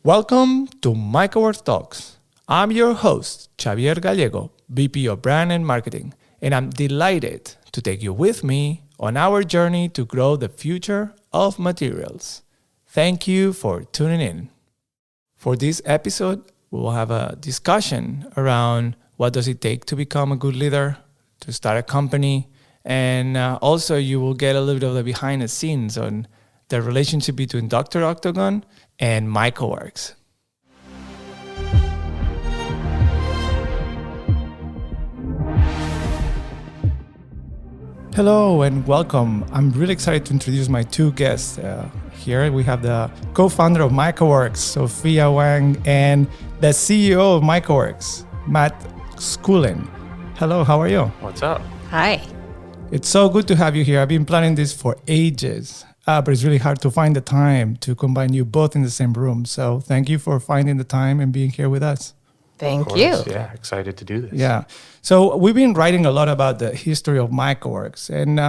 Welcome to MycoWorks Talks. I'm your host, Xevi Gallego, VP of Brand and Marketing, and I'm delighted to take you with me on our journey to grow the future of materials. Thank you for tuning in. For this episode, we will have a discussion around what does it take to become a good leader, to start a company, and also you will get a little bit of the behind the scenes on the relationship between Dr. Octagon and MycoWorks. Hello and welcome. I'm really excited to introduce my two guests. Here we have the co-founder of MycoWorks, Sophia Wang, and the CEO of MycoWorks, Matt Scullin. Hello, how are you? What's up? Hi. It's so good to have you here. I've been planning this for ages. But it's really hard to find the time to combine you both in the same room. So thank you for finding the time and being here with us. Thank you. Yeah, excited to do this. Yeah. So we've been writing a lot about the history of MycoWorks. And,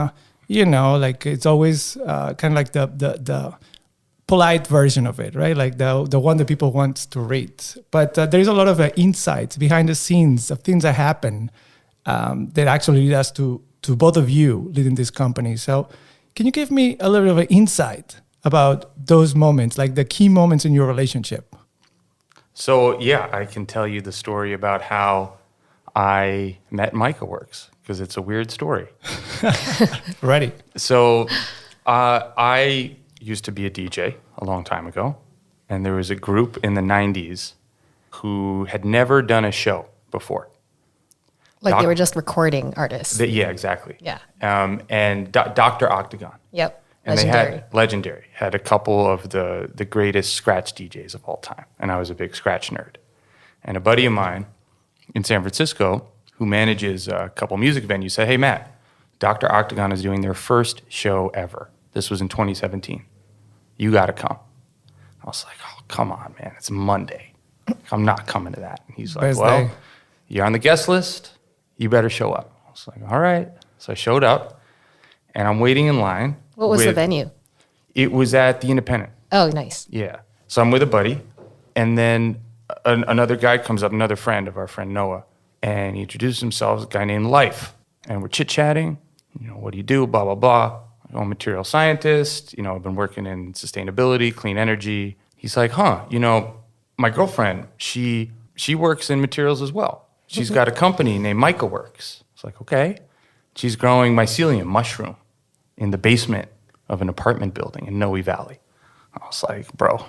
it's always kind of like the polite version of it, right? Like the one that people want to read. But there's a lot of insights behind the scenes of things that happen that actually lead us to both of you leading this company. So can you give me a little bit of an insight about those moments, like the key moments in your relationship? So, yeah, I can tell you the story about how I met MycoWorks, because it's a weird story. Ready. So, I used to be a DJ a long time ago, and there was a group in the 90s who had never done a show before. Like they were just recording artists. Yeah, exactly. Yeah. And Dr. Octagon. Yep. And Legendary. had a couple of the greatest scratch DJs of all time. And I was a big scratch nerd. And a buddy of mine in San Francisco who manages a couple music venues said, "Hey, Matt, Dr. Octagon is doing their first show ever. This was in 2017. You got to come." I was like, "Oh, come on, man. It's Monday. I'm not coming to that." And he's like, Best "Well, day. You're on the guest list. You better show up." I was like, "All right." So I showed up, and I'm waiting in line. What was the venue? It was at the Independent. Oh, nice. Yeah. So I'm with a buddy, and then another guy comes up, another friend of our friend Noah, and he introduces himself as a guy named Life. And we're chit-chatting. What do you do? Blah, blah, blah. I'm a material scientist. I've been working in sustainability, clean energy. He's like, my girlfriend, she works in materials as well. She's got a company named MycoWorks. It's like, okay. She's growing Mycelium, mushroom, in the basement of an apartment building in Noe Valley. I was like, bro,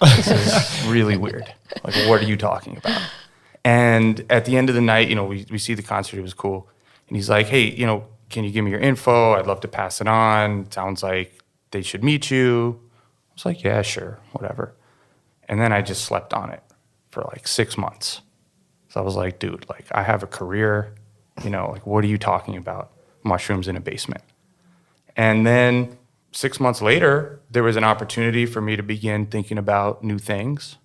this is really weird. Like, what are you talking about? And at the end of the night, we see the concert. It was cool. And he's like, hey, can you give me your info? I'd love to pass it on. Sounds like they should meet you. I was like, yeah, sure, whatever. And then I just slept on it for like 6 months. So I was like, dude, I have a career, what are you talking about? Mushrooms in a basement. And then 6 months later, there was an opportunity for me to begin thinking about new things.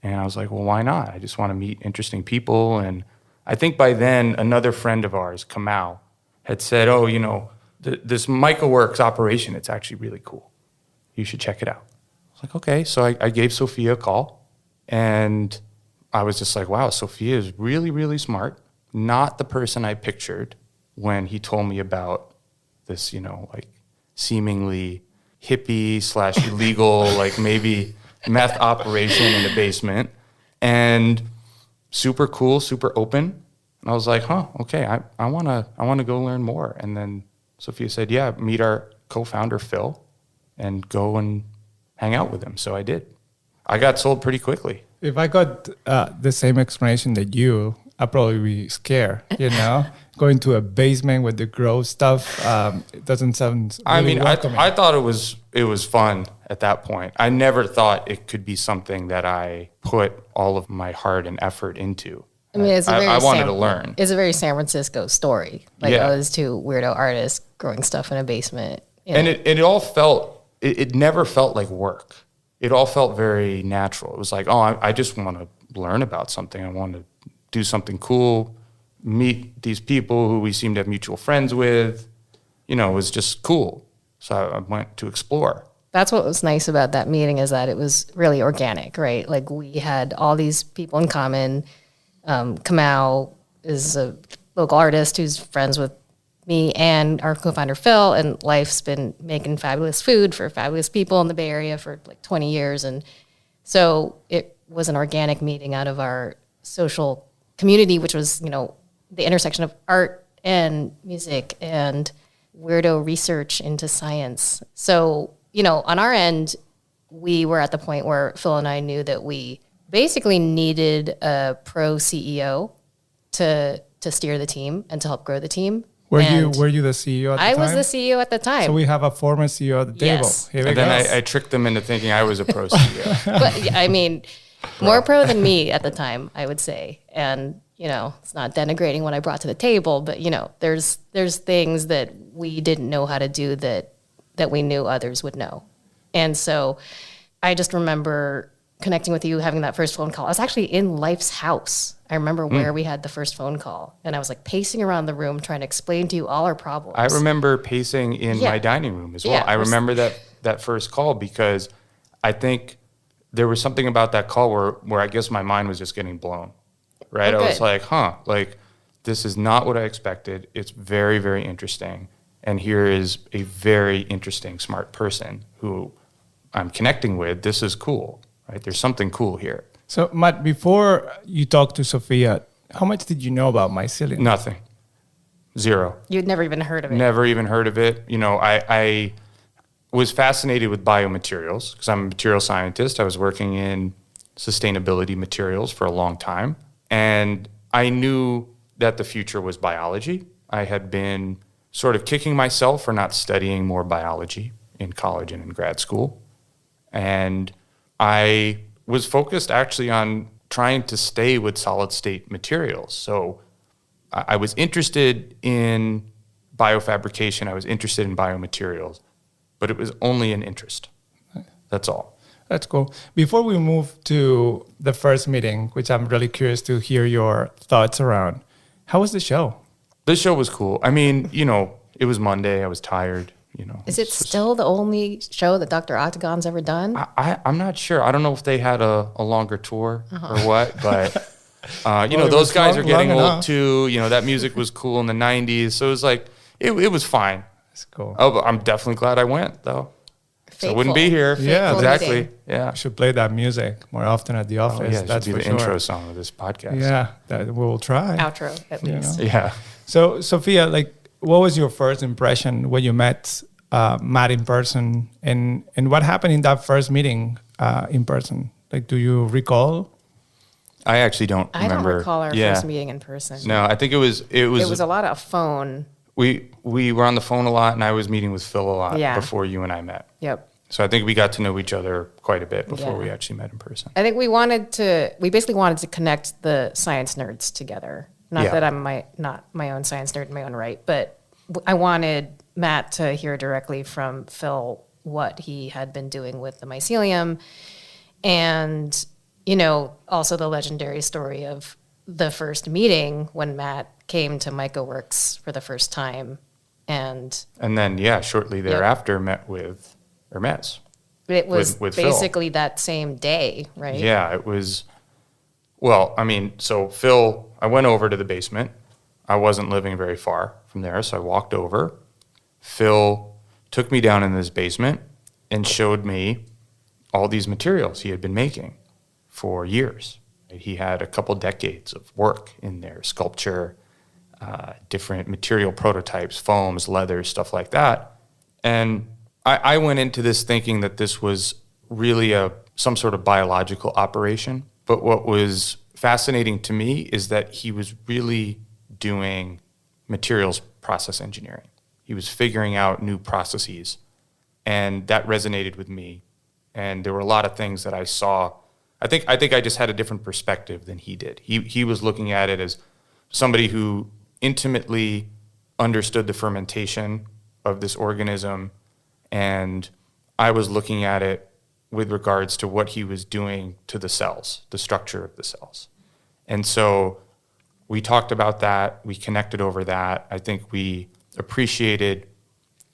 And I was like, well, why not? I just want to meet interesting people. And I think by then, another friend of ours, Kamau, had said, this MycoWorks operation, it's actually really cool. You should check it out. I was like, okay. So I gave Sophia a call, and I was just like, wow, Sophia is really, really smart. Not the person I pictured when he told me about this, seemingly hippie / illegal, maybe meth operation in the basement. And super cool, super open. And I was like, okay, I wanna go learn more. And then Sophia said, yeah, meet our co-founder, Phil, and go and hang out with him. So I did. I got sold pretty quickly. If I got the same explanation that you, I'd probably be scared, Going to a basement with the gross stuff, it doesn't sound really welcoming. I thought it was fun at that point. I never thought it could be something that I put all of my heart and effort into. I mean, I wanted to learn. It's a very San Francisco story. Those two weirdo artists growing stuff in a basement. And it all felt, it never felt like work. It all felt very natural. It was like, I just want to learn about something. I want to do something cool, meet these people who we seem to have mutual friends with. It was just cool. So I went to explore. that's what was nice about that meeting, is that it was really organic, right? Like we had all these people in common. Kamau is a local artist who's friends with me and our co-founder Phil, and Life's been making fabulous food for fabulous people in the Bay Area for like 20 years. And so it was an organic meeting out of our social community, which was, you know, the intersection of art and music and weirdo research into science. So, you know, on our end, we were at the point where Phil and I knew that we basically needed a pro CEO to steer the team and to help grow the team. Were you the CEO at the time? I was the CEO at the time. So we have a former CEO at the table. Yes. Here we And go. then I tricked them into thinking I was a pro CEO. But I mean, more pro than me at the time, I would say. And, you know, it's not denigrating what I brought to the table, but, you know, there's things that we didn't know how to do that we knew others would know. And so I just remember connecting with you, having that first phone call. I was actually in Life's house. I remember where we had the first phone call. And I was like pacing around the room trying to explain to you all our problems. I remember pacing in my dining room as well. Yeah, I remember that first call because I think there was something about that call where I guess my mind was just getting blown, right? Oh, I was good. like, like this is not what I expected. It's very, very interesting. And here is a very interesting, smart person who I'm connecting with. This is cool, right? There's something cool here. So, Matt, before you talked to Sophia, how much did you know about Mycelium? Nothing. Zero. You'd never even heard of it. Never even heard of it. You know, I was fascinated with biomaterials because I'm a material scientist. I was working in sustainability materials for a long time. And I knew that the future was biology. I had been sort of kicking myself for not studying more biology in college and in grad school. And I was focused actually on trying to stay with solid state materials. So I was interested in biofabrication. I was interested in biomaterials, but it was only an interest. That's all. That's cool. Before we move to the first meeting, which I'm really curious to hear your thoughts around, how was the show? The show was cool. I mean, you know, it was Monday. I was tired. You know, Is it still the only show that Dr. Octagon's ever done? I'm not sure. I don't know if they had a longer tour or what, but you know, it those was guys are getting long old enough. too. You know, that music was cool in the 90s. So it was like, it was fine. That's cool. Oh, but I'm definitely glad I went though. So I wouldn't be here. Yeah, exactly. meeting. Yeah. I should play that music more often at the office. Oh, yeah, it That's should for be the sure. intro song of this podcast. Yeah, that we will try. Outro, at least. know. Yeah. So, Sophia, like, what was your first impression when you met Matt in person, and what happened in that first meeting in person? Like, do you recall? I actually don't I remember. don't recall our first meeting in person. No, I think it was It was a lot of phone. we were on the phone a lot, and I was meeting with Phil a lot Yeah. before you and I met. Yep. So I think we got to know each other quite a bit before Yeah. we actually met in person. I think we basically wanted to connect the science nerds together. Not Yeah. that I'm not my own science nerd in my own right, but I wanted Matt to hear directly from Phil what he had been doing with the mycelium, and, you know, also the legendary story of the first meeting when Matt came to MycoWorks for the first time. And And then, shortly thereafter, met with Hermes. it was With Phil. basically that same day, right? Yeah, it was. Well, I mean, so Phil, I went over to the basement. I wasn't living very far from there, so I walked over. Phil took me down in this basement and showed me all these materials he had been making for years. He had a couple decades of work in there, sculpture, different material prototypes, foams, leathers, stuff like that. And I went into this thinking that this was really some sort of biological operation. But what was fascinating to me is that he was really doing materials process engineering. He was figuring out new processes, and that resonated with me. And there were a lot of things that I saw. I think I just had a different perspective than he did. He was looking at it as somebody who intimately understood the fermentation of this organism, and I was looking at it with regards to what he was doing to the cells, the structure of the cells. And so we talked about that. We connected over that. I think we appreciated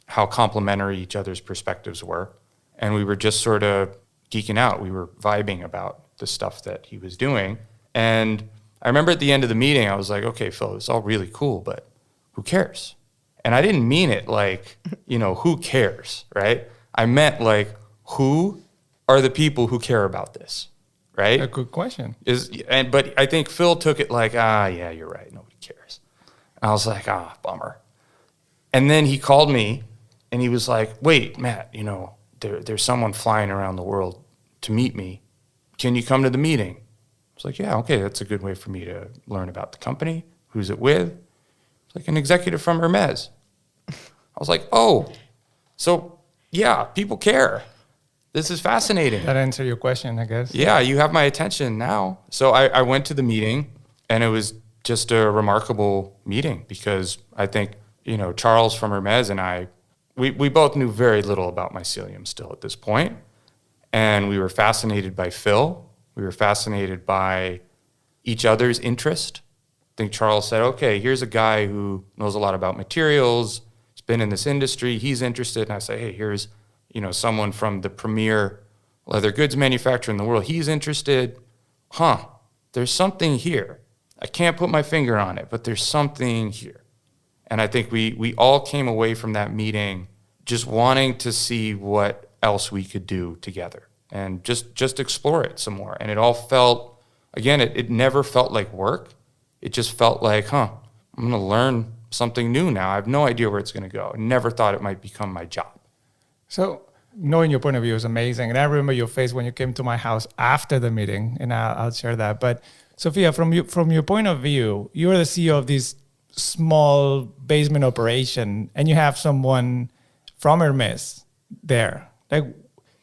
how complementary each other's perspectives were. And we were just sort of geeking out. We were vibing about the stuff that he was doing. And I remember at the end of the meeting, I was like, okay, Phil, it's all really cool, but who cares? And I didn't mean it like, who cares, right? I meant like, who are the people who care about this, right? A good question. But I think Phil took it like, yeah, you're right. Nobody cares. And I was like, bummer. And then he called me and he was like, wait, Matt, there's someone flying around the world to meet me. Can you come to the meeting? I was like, yeah, okay, that's a good way for me to learn about the company. Who's it with? It's like an executive from Hermes. I was like, oh, so yeah, people care. This is fascinating. That answered your question, I guess. Yeah, you have my attention now. So I went to the meeting, and it was just a remarkable meeting because I think, Charles from Hermes and I, we both knew very little about Mycelium still at this point. And we were fascinated by Phil. We were fascinated by each other's interest. I think Charles said, okay, here's a guy who knows a lot about materials. He's been in this industry. He's interested. And I say, hey, here's, someone from the premier leather goods manufacturer in the world. He's interested. There's something here. I can't put my finger on it, but there's something here. And I think we all came away from that meeting just wanting to see what else we could do together and just explore it some more. And it all felt, again, it never felt like work. It just felt like, I'm going to learn something new now. I have no idea where it's going to go. I never thought it might become my job. So knowing your point of view is amazing. And I remember your face when you came to my house after the meeting, and I'll share that. But Sophia, from your point of view, you're the CEO of this small basement operation, and you have someone from Hermes there. Like,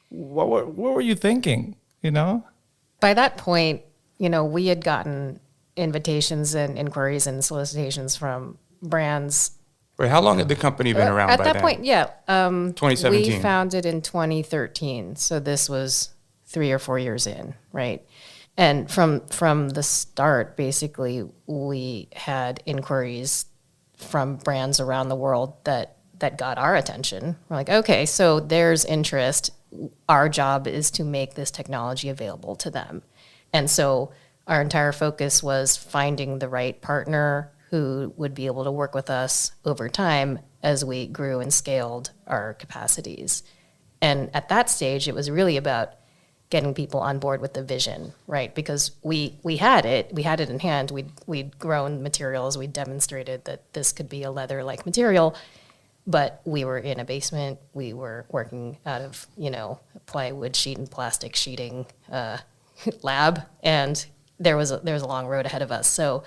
what were you thinking, By that point, we had gotten invitations and inquiries and solicitations from brands. Wait, how long had the company been around by then? At that point, yeah. 2017. We founded in 2013, so this was 3 or 4 years in, right? And from the start, basically, we had inquiries from brands around the world that got our attention. We're like, okay, so there's interest. Our job is to make this technology available to them. And so our entire focus was finding the right partner who would be able to work with us over time as we grew and scaled our capacities. And at that stage, it was really about getting people on board with the vision, right? Because we had it in hand. We'd grown materials. We demonstrated that this could be a leather-like material, but we were in a basement. We were working out of, a plywood sheet and plastic sheeting lab, and there was a long road ahead of us. So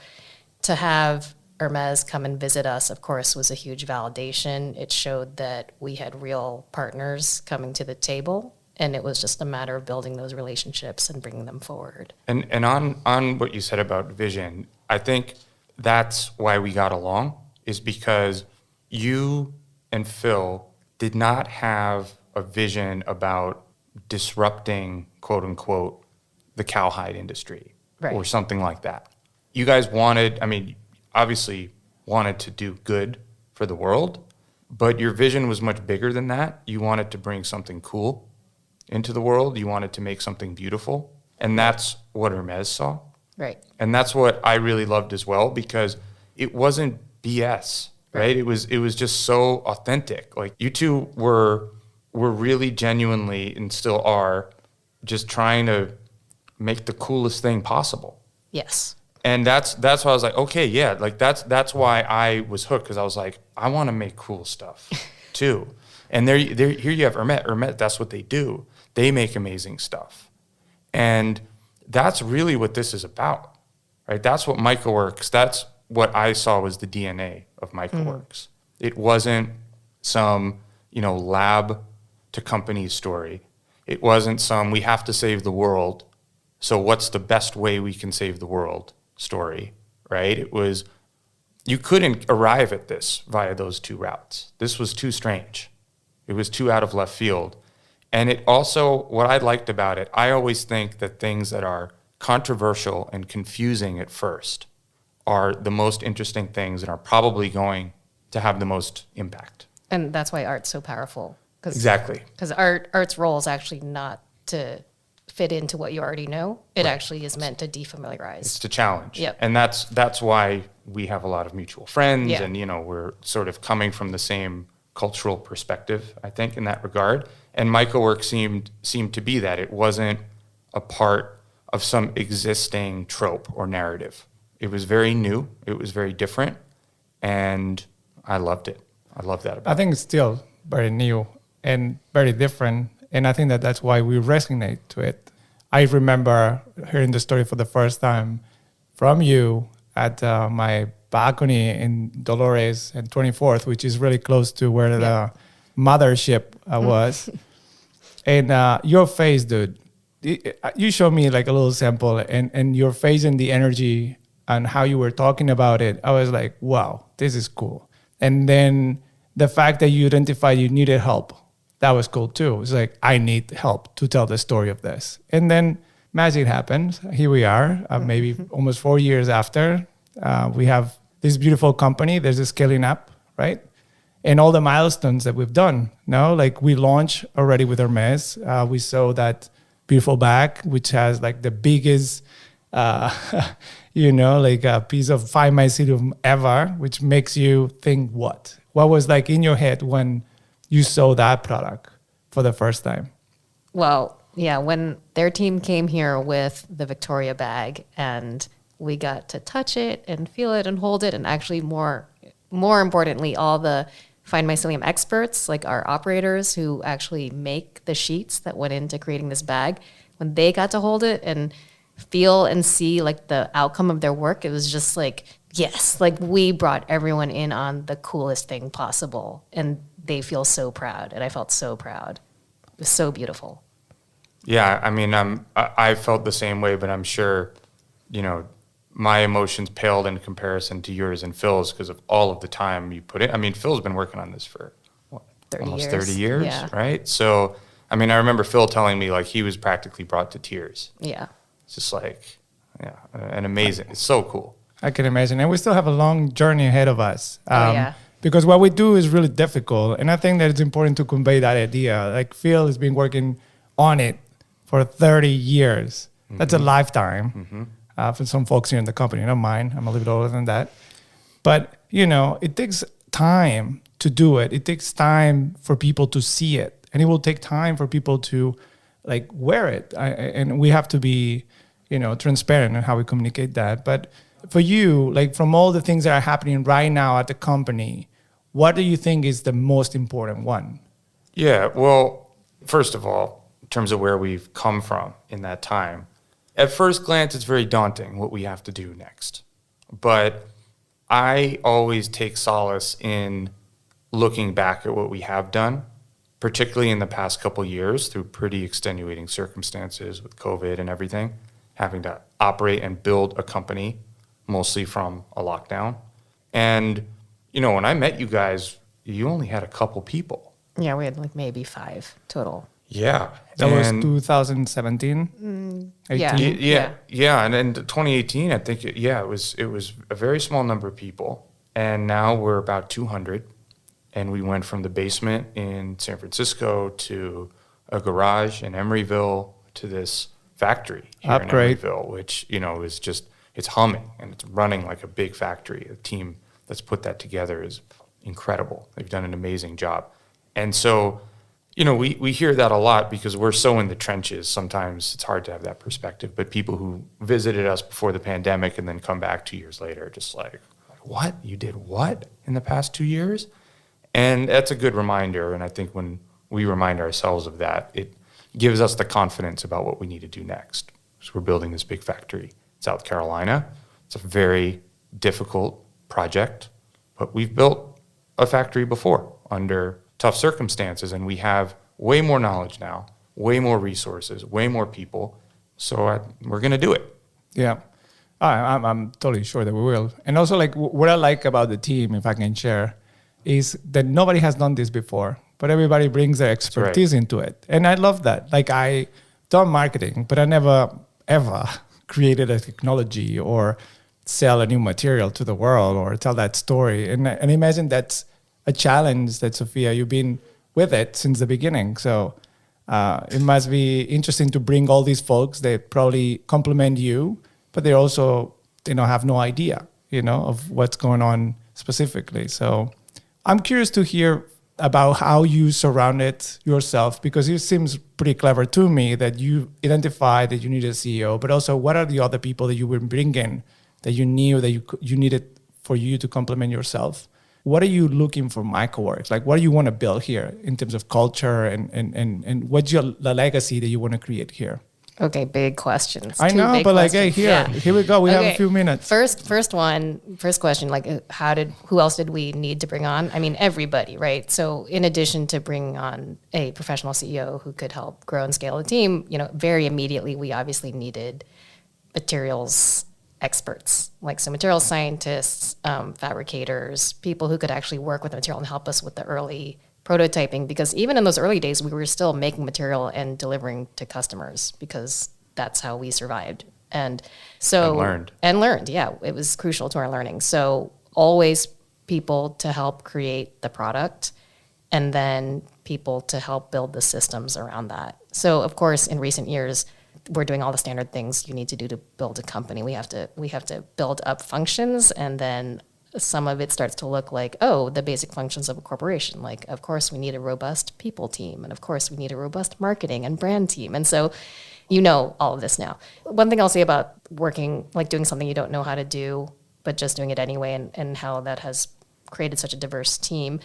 to have Hermes come and visit us, of course, was a huge validation. It showed that we had real partners coming to the table, and it was just a matter of building those relationships and bringing them forward. And on what you said about vision, I think that's why we got along, is because you and Phil did not have a vision about disrupting, quote unquote, the cowhide industry, right, or something like that. You guys obviously wanted to do good for the world, but your vision was much bigger than that. You wanted to bring something cool into the world. You wanted to make something beautiful. And that's what Hermes saw. Right. And that's what I really loved as well, because it wasn't BS, right? It was just so authentic. Like, you two were really genuinely, and still are, just trying to make the coolest thing possible. Yes. And that's why I was like, okay, yeah, like that's why I was hooked, because I was like, I want to make cool stuff too. And here you have Hermes, that's what they do. They make amazing stuff. And that's really what this is about, right? That's what MycoWorks, that's what I saw was the DNA of MycoWorks. It wasn't some, lab to company story. It wasn't some, we have to save the world, so what's the best way we can save the world story, right? It was, you couldn't arrive at this via those two routes. This was too strange. It was too out of left field. And it also, what I liked about it, I always think that things that are controversial and confusing at first are the most interesting things and are probably going to have the most impact. And that's why art's so powerful, Exactly. Because art's role is actually not to fit into what you already know. It actually is meant to defamiliarize. It's to challenge. Yep. And that's why we have a lot of mutual friends, Yeah. and we're sort of coming from the same cultural perspective, I think, in that regard. And MycoWorks seemed to be that. It wasn't a part of some existing trope or narrative. It was very new. It was very different, and I loved it. I love that about I think it's still very new and very different. And I think that that's why we resonate to it. I remember hearing the story for the first time from you at my balcony in Dolores and 24th, which is really close to where the mothership was. And your face, dude, you showed me like a little sample, and your face and the energy and how you were talking about it, I was like, wow, this is cool. And then the fact that you identified you needed help, that was cool too. It's like, I need help to tell the story of this. And then magic happened. Here we are, maybe almost 4 years after. We have this beautiful company. There's a scaling up, right? And all the milestones that we've done. No, like we launched already with Hermes. We saw that beautiful bag, which has like the biggest, like a piece of fine mycelium ever, which makes you think what? What was like in your head when you saw that product for the first time? Well, yeah, when their team came here with the Victoria bag and we got to touch it and feel it and hold it, and actually more importantly, all the fine mycelium experts, like our operators who actually make the sheets that went into creating this bag, when they got to hold it and feel and see like the outcome of their work, it was just like, yes, like we brought everyone in on the coolest thing possible, and they feel so proud, and I felt so proud. It was so beautiful. Yeah, I mean, I felt the same way, but I'm sure, my emotions paled in comparison to yours and Phil's because of all of the time you put in. I mean, Phil's been working on this for almost 30 years, yeah. right? So, I mean, I remember Phil telling me like he was practically brought to tears. Yeah. It's just like, and amazing. It's so cool. I can imagine. And we still have a long journey ahead of us. Yeah. Because what we do is really difficult. And I think that it's important to convey that idea. Like Phil has been working on it for 30 years. Mm-hmm. That's a lifetime for some folks here in the company. Not mine. I'm a little bit older than that. But, it takes time to do it. It takes time for people to see it. And it will take time for people to like wear it. And we have to be, transparent in how we communicate that. But for you, like from all the things that are happening right now at the company, what do you think is the most important one? Yeah, well, first of all, in terms of where we've come from in that time, at first glance, it's very daunting what we have to do next. But I always take solace in looking back at what we have done, particularly in the past couple years through pretty extenuating circumstances with COVID and everything, having to operate and build a company mostly from a lockdown. And, when I met you guys, you only had a couple people. Yeah, we had like maybe 5 total. Yeah. That was 2017, 18? Yeah. And in 2018, I think, it was a very small number of people. And now we're about 200. And we went from the basement in San Francisco to a garage in Emeryville to this factory here in Emeryville, which, is just, it's humming and it's running like a big factory. The team that's put that together is incredible. They've done an amazing job. And so, we hear that a lot because we're so in the trenches. Sometimes it's hard to have that perspective. But people who visited us before the pandemic and then come back 2 years later are just like, what? You did what in the past 2 years? And that's a good reminder. And I think when we remind ourselves of that, it gives us the confidence about what we need to do next. So we're building this big factory in South Carolina. It's a very difficult project, but we've built a factory before under tough circumstances, and we have way more knowledge now, way more resources, way more people. So we're going to do it. Yeah. I'm totally sure that we will. And also, like, what I like about the team, if I can share, is that nobody has done this before, but everybody brings their expertise into it. And I love that. Like, I done marketing, but I never, ever created a technology or sell a new material to the world or tell that story. And imagine that's a challenge that, Sophia, you've been with it since the beginning. So it must be interesting to bring all these folks that probably complement you, but they also, have no idea, of what's going on specifically. So I'm curious to hear about how you surrounded yourself, because it seems pretty clever to me that you identified that you needed a CEO, but also what are the other people that you were bringing that you knew that you needed for you to complement yourself? What are you looking for MycoWorks? Like, what do you want to build here in terms of culture and what's the legacy that you want to create here? Okay, big questions. I know, but like, hey, here we go. We have a few minutes. First question, like, who else did we need to bring on? I mean, everybody, right? So in addition to bringing on a professional CEO who could help grow and scale the team, very immediately, we obviously needed materials experts, like some material scientists, fabricators, people who could actually work with the material and help us with the early prototyping, because even in those early days, we were still making material and delivering to customers because that's how we survived. And learned. Yeah, it was crucial to our learning. So always people to help create the product, and then people to help build the systems around that. So of course, in recent years, we're doing all the standard things you need to do to build a company. We have to build up functions, and then some of it starts to look like, the basic functions of a corporation. Like, of course, we need a robust people team. And of course, we need a robust marketing and brand team. And so, all of this now. One thing I'll say about working, like doing something you don't know how to do, but just doing it anyway, and how that has created such a diverse team.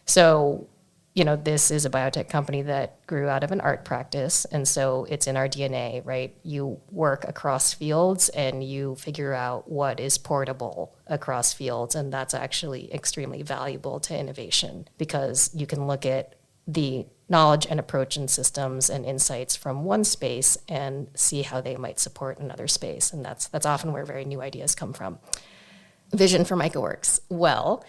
So, this is a biotech company that grew out of an art practice. And so it's in our DNA, right? You work across fields and you figure out what is portable across fields. And that's actually extremely valuable to innovation, because you can look at the knowledge and approach and systems and insights from one space and see how they might support another space. And that's often where very new ideas come from. Vision for MycoWorks. Well,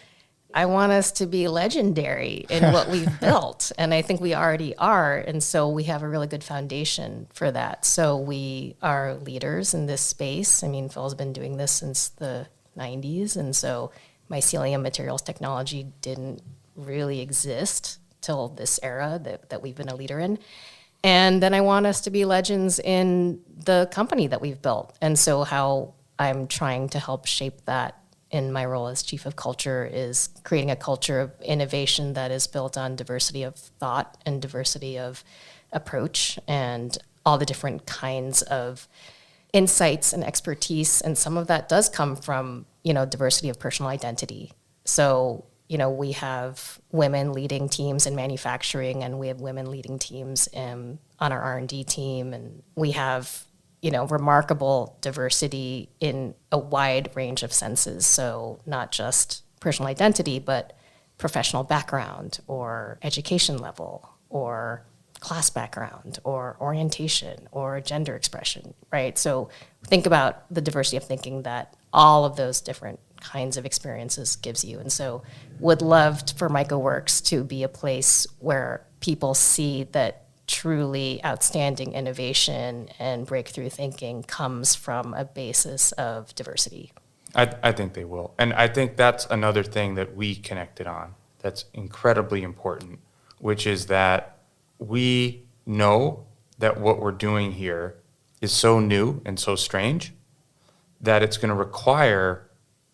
I want us to be legendary in what we've built, and I think we already are, and so we have a really good foundation for that. So we are leaders in this space. I mean, Phil's been doing this since the 90s, and so mycelium materials technology didn't really exist till this era that we've been a leader in. And then I want us to be legends in the company that we've built, and so how I'm trying to help shape that in my role as chief of culture is creating a culture of innovation that is built on diversity of thought and diversity of approach and all the different kinds of insights and expertise. And some of that does come from, diversity of personal identity. So, we have women leading teams in manufacturing, and we have women leading teams on our R&D team, and we have remarkable diversity in a wide range of senses. So not just personal identity, but professional background or education level or class background or orientation or gender expression, right? So think about the diversity of thinking that all of those different kinds of experiences gives you. And so would love for MycoWorks to be a place where people see that truly outstanding innovation and breakthrough thinking comes from a basis of diversity. I think they will. And I think that's another thing that we connected on that's incredibly important, which is that we know that what we're doing here is so new and so strange that it's going to require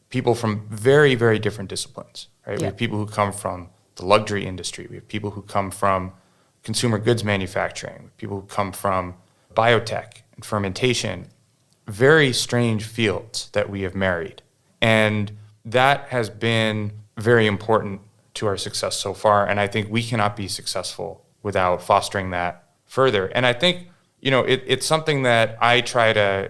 people from very, very different disciplines, right? Yeah. We have people who come from the luxury industry. We have people who come from consumer goods manufacturing, people who come from biotech and fermentation, very strange fields that we have married. And that has been very important to our success so far. And I think we cannot be successful without fostering that further. And I think, it's something that I try to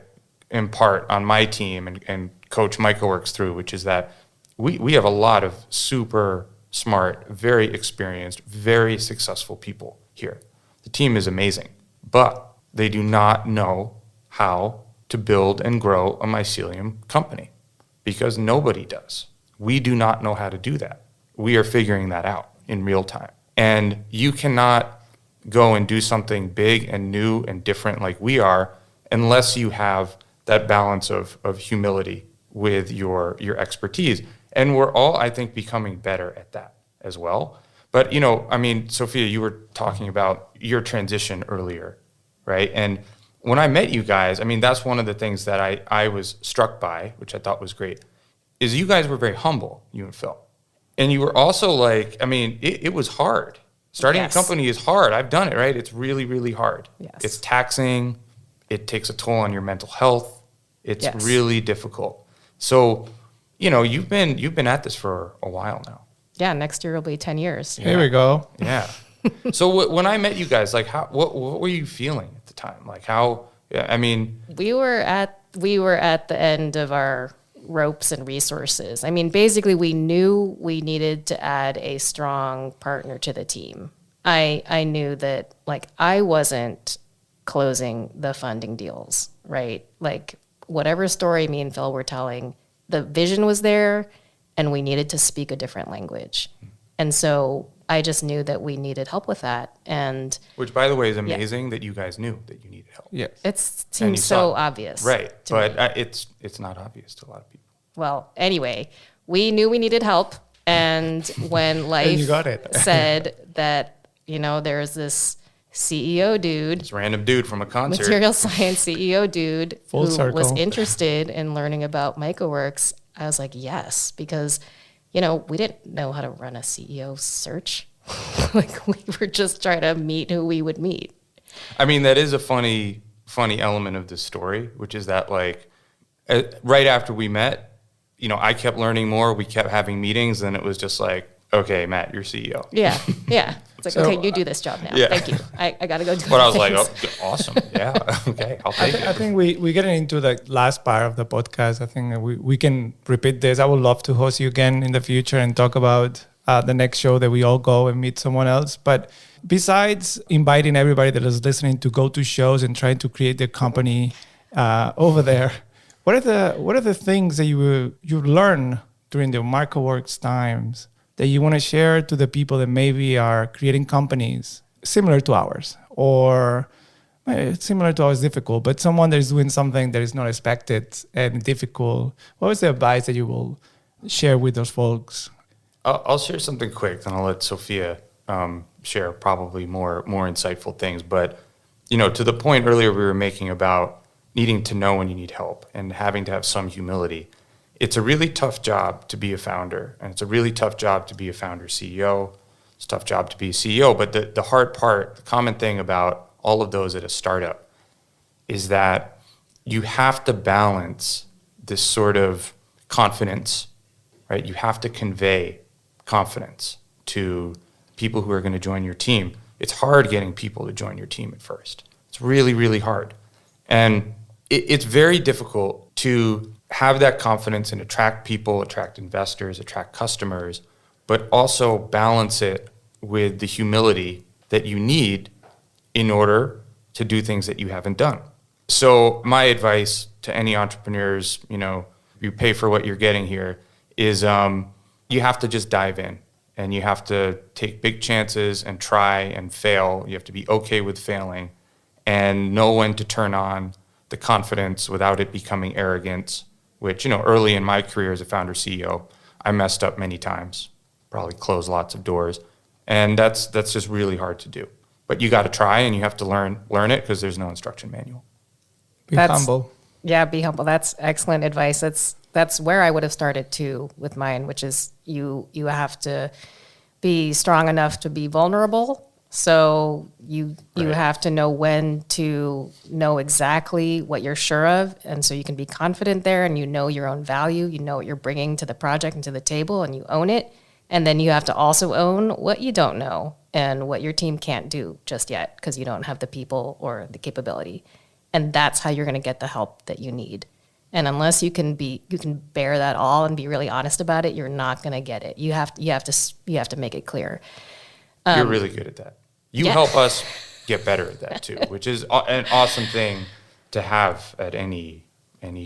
impart on my team and coach MycoWorks through, which is that we have a lot of super smart, very experienced, very successful people here. The team is amazing, but they do not know how to build and grow a mycelium company because nobody does. We do not know how to do that. We are figuring that out in real time. And you cannot go and do something big and new and different like we are unless you have that balance of humility with your expertise. And we're all, I think, becoming better at that as well. But, you know, I mean, Sophia, you were talking about your transition earlier, right? And when I met you guys, I mean, that's one of the things that I was struck by, which I thought was great, is you guys were very humble, you and Phil. And you were also like, I mean, it was hard. Starting a company is hard. I've done it, right? It's really, really hard. Yes. It's taxing. It takes a toll on your mental health. It's really difficult. So, you know, you've been at this for a while now. Yeah, next year will be 10 years. Here we go. Yeah. So when I met you guys, like, what were you feeling at the time? Like, how? I mean, We were at the end of our ropes and resources. I mean, basically, we knew we needed to add a strong partner to the team. I knew that, like, I wasn't closing the funding deals, right? Like, whatever story me and Phil were telling, the vision was there, and we needed to speak a different language. And so I just knew that we needed help with that. And which, by the way, is amazing that you guys knew that you needed help. Yes. it seems so obvious. Right. to But me. it's not obvious to a lot of people. Well, anyway, we knew we needed help. And when life you got it. said that, you know, there's this CEO dude, This random dude from a concert. material science CEO dude, Full who circle. was interested in learning about MycoWorks, I was like, yes, because, you know, we didn't know how to run a CEO search. Like, we were just trying to meet who we would meet. I mean, that is a funny element of this story, which is that, like, right after we met, you know, I kept learning more. We kept having meetings, and it was just like, okay, Matt, you're CEO. Yeah, yeah. It's like, So, okay, you do this job now. yeah. Thank you. I got to go do But I was things. like, oh, awesome. Yeah. Okay. I'll take I it. think we're getting into the last part of the podcast. I think we can repeat this. I would love to host you again in the future and talk about the next show that we all go and meet someone else. But besides inviting everybody that is listening to go to shows and trying to create their company over there, what are the things that you learn during the MycoWorks times that you want to share to the people that maybe are creating companies similar to ours, or similar to ours difficult, but someone that is doing something that is not expected and difficult? What was the advice that you will share with those folks? I'll share something quick, and I'll let Sophia share probably more insightful things. But, you know, to the point earlier we were making about needing to know when you need help and having to have some humility, it's a really tough job to be a founder, and it's a really tough job to be a founder CEO. It's a tough job to be a CEO, but the hard part, the common thing about all of those at a startup is that you have to balance this sort of confidence, right? You have to convey confidence to people who are going to join your team. It's hard getting people to join your team at first. It's really, really hard. And it's very difficult to have that confidence and attract people, attract investors, attract customers, but also balance it with the humility that you need in order to do things that you haven't done. So my advice to any entrepreneurs, you know, you pay for what you're getting here, is you have to just dive in, and you have to take big chances and try and fail. You have to be okay with failing and know when to turn on the confidence without it becoming arrogance, which, you know, early in my career as a founder CEO, I messed up many times, probably closed lots of doors. And that's just really hard to do. But you got to try, and you have to learn it, because there's no instruction manual. Be That's- humble. Yeah, be humble. That's excellent advice. That's where I would have started too with mine, which is you have to be strong enough to be vulnerable. So you Right. have to know when to know exactly what you're sure of, and so you can be confident there, and you know your own value, you know what you're bringing to the project and to the table, and you own it. And then you have to also own what you don't know and what your team can't do just yet, because you don't have the people or the capability. And that's how you're going to get the help that you need. And unless you can bear that all and be really honest about it, you're not going to get it. You have to make it clear. You're really good at that. You yeah. help us get better at that too, which is an awesome thing to have at any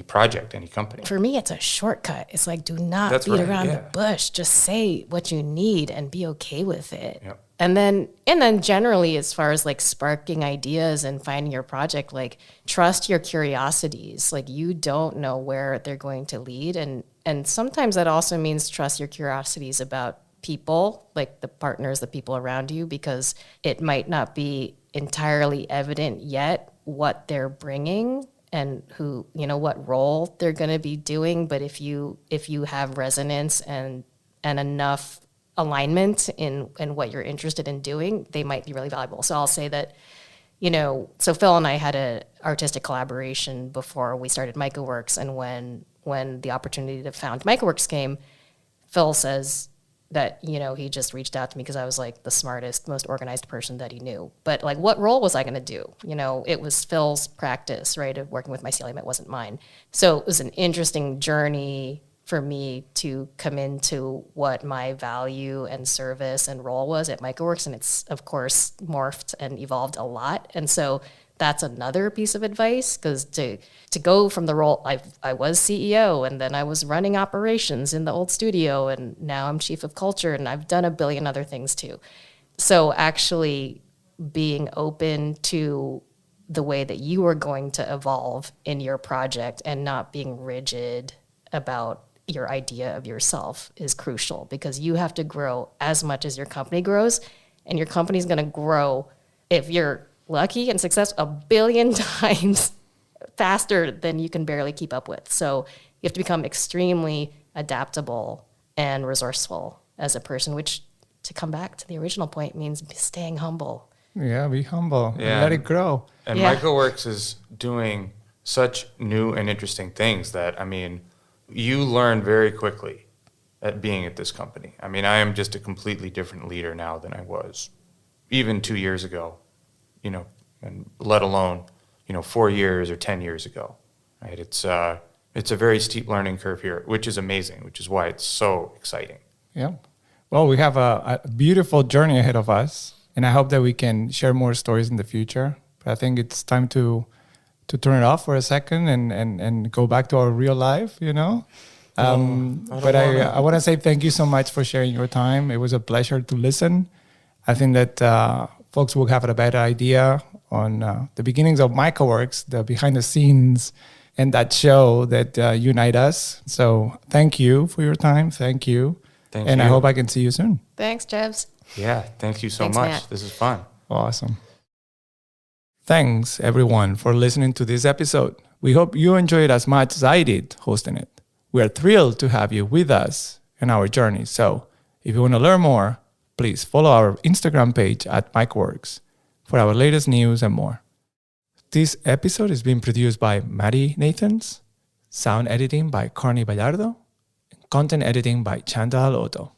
project, any company. For me, it's a shortcut. It's like, do not That's beat right, around yeah. the bush. Just say what you need and be okay with it. Yep. And then generally, as far as like sparking ideas and finding your project, like, trust your curiosities. Like, you don't know where they're going to lead. And sometimes that also means trust your curiosities about people, like the partners, the people around you, because it might not be entirely evident yet what they're bringing and who, what role they're going to be doing. But if you have resonance and enough alignment in what you're interested in doing, they might be really valuable. So I'll say that, so Phil and I had an artistic collaboration before we started MycoWorks. And when the opportunity to found MycoWorks came, Phil says that, he just reached out to me because I was like the smartest, most organized person that he knew. But like, what role was I going to do? It was Phil's practice, right, of working with Mycelium. It wasn't mine. So it was an interesting journey for me to come into what my value and service and role was at MycoWorks. And it's, of course, morphed and evolved a lot. And so that's another piece of advice, because to go from the role, I was CEO, and then I was running operations in the old studio, and now I'm chief of culture, and I've done a billion other things too. So actually being open to the way that you are going to evolve in your project and not being rigid about your idea of yourself is crucial, because you have to grow as much as your company grows, and your company's going to grow, if you're lucky and successful, 1 billion times faster than you can barely keep up with. So you have to become extremely adaptable and resourceful as a person, which, to come back to the original point, means staying humble. Yeah, be humble. Yeah. And let it grow. And Yeah. MycoWorks is doing such new and interesting things that, you learn very quickly at being at this company. I am just a completely different leader now than I was even 2 years ago, and let alone, 4 years or 10 years ago, right? It's a very steep learning curve here, which is amazing, which is why it's so exciting. Yeah. Well, we have a beautiful journey ahead of us, and I hope that we can share more stories in the future. But I think it's time to turn it off for a second and go back to our real life, But I want to say thank you so much for sharing your time. It was a pleasure to listen. I think that folks will have a better idea on the beginnings of MycoWorks, the behind the scenes, and that show that unite us. So thank you for your time. Thank you. Thank and you. I hope I can see you soon. Thanks, Jebs. Yeah, thank you so Thanks, much. Matt. This is fun. Awesome. Thanks, everyone, for listening to this episode. We hope you enjoyed as much as I did hosting it. We are thrilled to have you with us in our journey. So if you want to learn more, please follow our Instagram page at MycoWorks for our latest news and more. This episode is being produced by Maddie Nathans, sound editing by Carney Ballardo, and content editing by Chantal Otto.